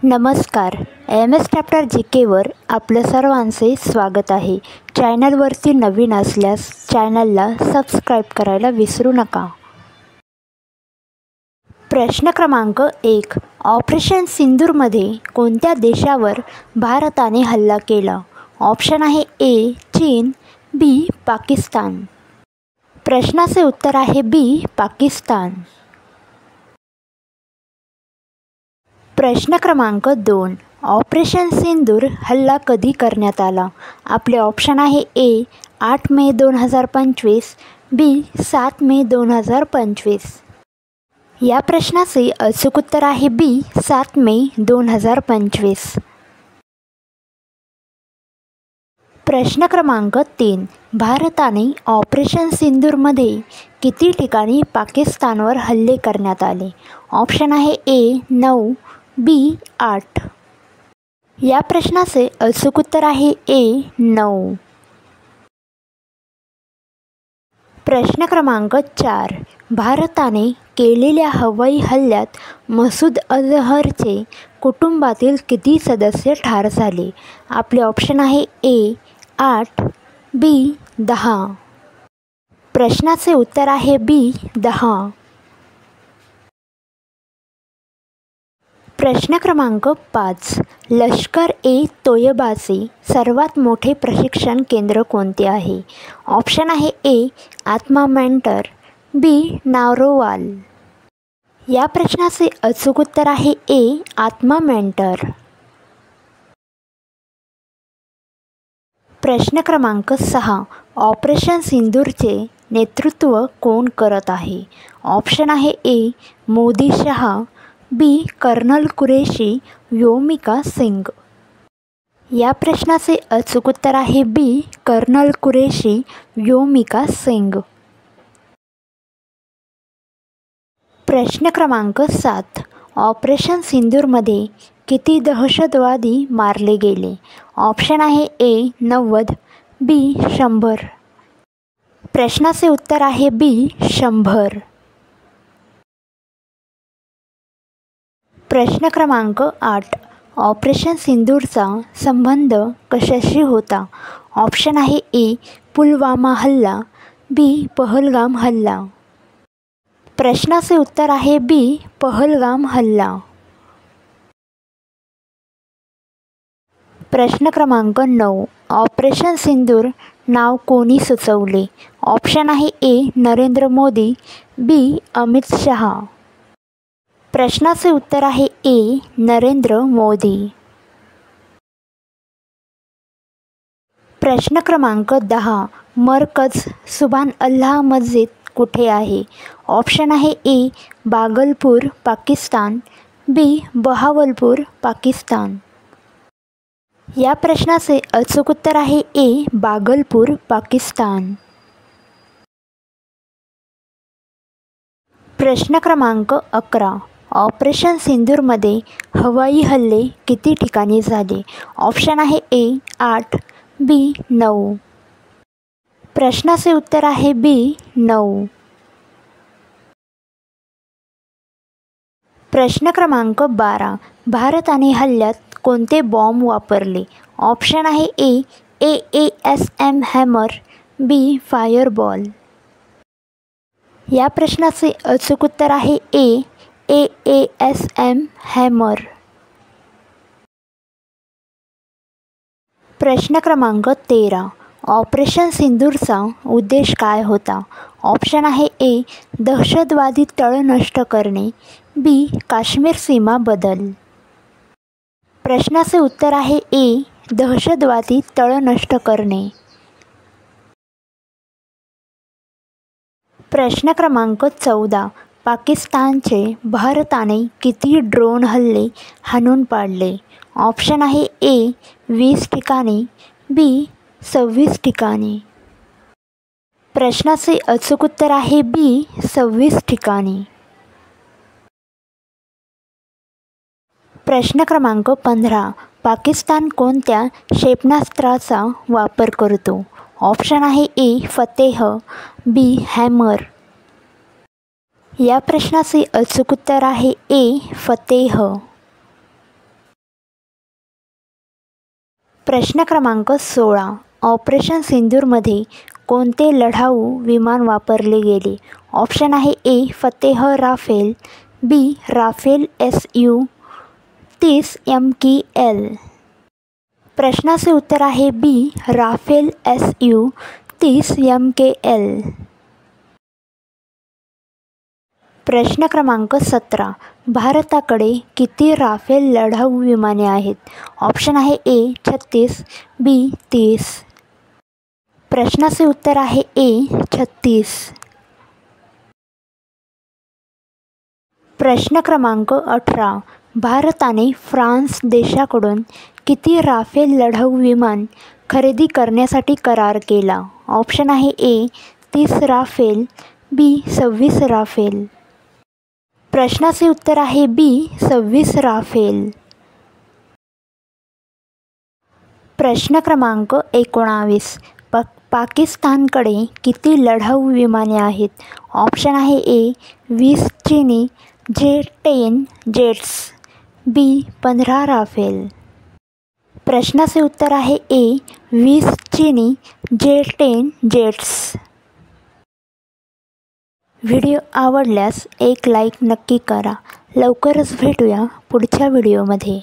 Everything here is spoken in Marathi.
नमस्कार. MS चॅप्टर GKवर आपलं सर्वांचे स्वागत आहे. चॅनलवरती नवीन असल्यास चॅनलला सबस्क्राईब करायला विसरू नका. प्रश्न क्रमांक 1. ऑपरेशन सिंदूरमध्ये कोणत्या देशावर भारताने हल्ला केला? ऑप्शन आहे A. चीन, B. पाकिस्तान. प्रश्नाचे उत्तर आहे B. पाकिस्तान. प्रश्न क्रमांक 2. ऑपरेशन सिंदूर हल्ला कधी करण्यात आला? आपले ऑप्शन आहे A. 8 may 2025, B. 7 मे 2025. या प्रश्नाचे अचूक उत्तर आहे B. 7 मे 2025. प्रश्न क्रमांक 3. भारताने ऑपरेशन सिंदूरमध्ये किती ठिकाणी पाकिस्तानवर हल्ले करण्यात आले? ऑप्शन आहे A. 9, B. 8. या प्रश्नाचे अचूक उत्तर आहे A. 9. प्रश्न क्रमांक 4. भारताने केलेल्या हवाई हल्ल्यात मसूद अझहरचे कुटुंबातील किती सदस्य ठार झाले? आपले ऑप्शन आहे A. 8, B. 10. प्रश्नाचे उत्तर आहे B. 10. प्रश्न क्रमांक 5. लष्कर-ए-तोयबाचे सर्वात मोठे प्रशिक्षण केंद्र कोणते आहे? ऑप्शन आहे A. आत्मा मेंटर, B. नारोवाल. या प्रश्नाचे अचूक उत्तर आहे A. आत्मा मेंटर. प्रश्न क्रमांक 6. ऑपरेशन सिंदूरचे नेतृत्व कोण करत आहे? ऑप्शन आहे A. Modi Shah, B. Colonel Qureshi, Vyomika Singh. या प्रश्नाचे अचूक उत्तर आहे B. कर्नल कुरेशी, व्योमिका सिंग. प्रश्न क्रमांक 7. ऑपरेशन सिंदूरमध्ये किती दहशतवादी मारले गेले? ऑप्शन आहे A. 90, B. 100. प्रश्नाचे उत्तर आहे B. 100. प्रश्न क्रमांक 8. ऑपरेशन सिंदूरचा संबंध कशाशी होता? ऑप्शन आहे A. पुलवामा हल्ला, B. पहलगाम हल्ला. प्रश्नाचे उत्तर आहे B. पहलगाम हल्ला. प्रश्न क्रमांक 9. ऑपरेशन सिंदूर नाव कोणी सुचवले? ऑप्शन आहे A. नरेंद्र मोदी, B. अमित शहा. प्रश्नाचे उत्तर आहे A. नरेंद्र मोदी. प्रश्न क्रमांक 10. मरकज सुभान अल्लाह मस्जिद कुठे आहे? ऑप्शन आहे A. बागलपूर, पाकिस्तान, B. बहावलपूर, पाकिस्तान. या प्रश्नाचे अचूक उत्तर आहे A. बागलपूर, पाकिस्तान. प्रश्न क्रमांक 11. ऑपरेशन सिंदूरमध्ये हवाई हल्ले किती ठिकाणी झाले? ऑप्शन आहे A. 8, B. 9. प्रश्नाचे उत्तर आहे B. 9. प्रश्न क्रमांक 12. भारताने हल्ल्यात कोणते बॉम्ब वापरले? ऑप्शन आहे A. AASM hammer, B. Fireball. या प्रश्नाचे अचूक उत्तर आहे A. AASM hammer. प्रश्न क्रमांक 13. ऑपरेशन सिंदूरचा उद्देश काय होता? ऑप्शन आहे A. दहशतवादी तळ नष्ट करणे, B. काश्मीर सीमा बदल. प्रश्नाचे उत्तर आहे A. दहशतवादी तळ नष्ट करणे. प्रश्न क्रमांक 14. पाकिस्तानचे भारताने किती ड्रोन हल्ले हाणून पाडले? ऑप्शन आहे A. 20 ठिकाणी, B. 26 ठिकाणी. प्रश्नाचे अचूक उत्तर आहे B. 26 ठिकाणी. प्रश्न क्रमांक 15. पाकिस्तान कोणत्या क्षेपणास्त्राचा वापर करतो? ऑप्शन आहे A. फतेह, B. हॅमर. या प्रश्नाचे अचूक उत्तर आहे A. फतेह. प्रश्न क्रमांक 16. ऑपरेशन सिंदूरमध्ये कोणते लढाऊ विमान वापरले गेले? ऑप्शन आहे A. Fateh Rafale, B. Rafale Su-30 MKL. प्रश्नाचे उत्तर आहे बी. Rafale Su-30 MKL. प्रश्न क्रमांक 17. भारताकडे किती राफेल लढाऊ विमाने आहेत? ऑप्शन आहे ए. 36, बी. 30. प्रश्नाचे उत्तर आहे ए. 36. प्रश्न क्रमांक 18. भारताने फ्रान्स देशाकडून किती राफेल लढाऊ विमान खरेदी करण्यासाठी करार केला? ऑप्शन आहे ए. 30 राफेल, बी. 26 राफेल. प्रश्नाचे उत्तर आहे बी. 26 राफेल. प्रश्न क्रमांक 19. पाकिस्तानकडे किती लढाऊ विमाने आहेत? ऑप्शन आहे ए. 20 चीनी J-10 जेट्स, बी. 15 राफेल. प्रश्नाचे उत्तर आहे ए. 20 चीनी J-10 जेट्स. व्हिडिओ आवडल्यास एक लाईक नक्की करा. लवकरच भेटूया पुढच्या व्हिडिओमध्ये.